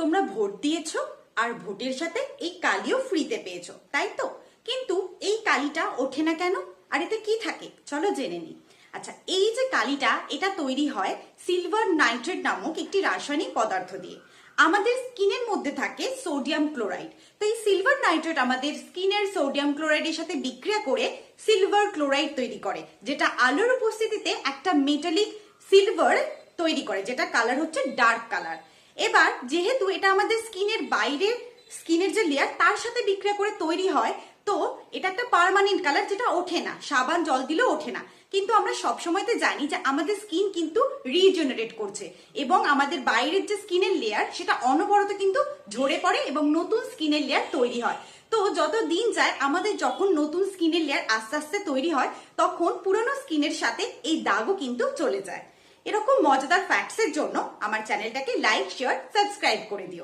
তোমরা ভোট দিয়েছো আর ভোটের সাথে এই কালিও ফ্রিতে পেয়েছো, তাই তো? কিন্তু এই কালিটা ওঠে না কেন? আর এতে কি থাকে চলো জেনে নিই। আচ্ছা, এই যে কালিটা এটা তৈরি হয় সিলভার নাইট্রেট নামক একটি রাসায়নিক পদার্থ দিয়ে। আমাদের স্কিনের মধ্যে থাকে সোডিয়াম ক্লোরাইড। তো এই সিলভার নাইট্রেট আমাদের স্কিনের সোডিয়াম ক্লোরাইডের সাথে বিক্রিয়া করে সিলভার ক্লোরাইড তৈরি করে, যেটা আলোর উপস্থিতিতে একটা মেটালিক সিলভার তৈরি করে, যেটা কালার হচ্ছে ডার্ক কালার। এবার যেহেতু এটা আমাদের স্কিনের বাইরে স্কিনের যে লেয়ার তার সাথে বিক্রিয়া করে তৈরি হয়, তো এটা একটা পার্মানেন্ট কালার যেটা ওঠে না, সাবান জল দিলেও ওঠে না। কিন্তু আমরা সবসময়তে জানি যে আমাদের স্কিন কিন্তু রিজেনারেট করছে এবং আমাদের বাইরের যে স্কিনের লেয়ার সেটা অনবরত কিন্তু ঝরে পড়ে এবং নতুন স্কিনের লেয়ার তৈরি হয়। তো যত দিন যায় আমাদের যখন নতুন স্কিনের লেয়ার আস্তে আস্তে তৈরি হয়, তখন পুরনো স্কিনের সাথে এই দাগও কিন্তু চলে যায়। এরকম মজাদার ফ্যাক্টস এর জন্য আমার চ্যানেলটাকে লাইক, শেয়ার, সাবস্ক্রাইব করে দিও।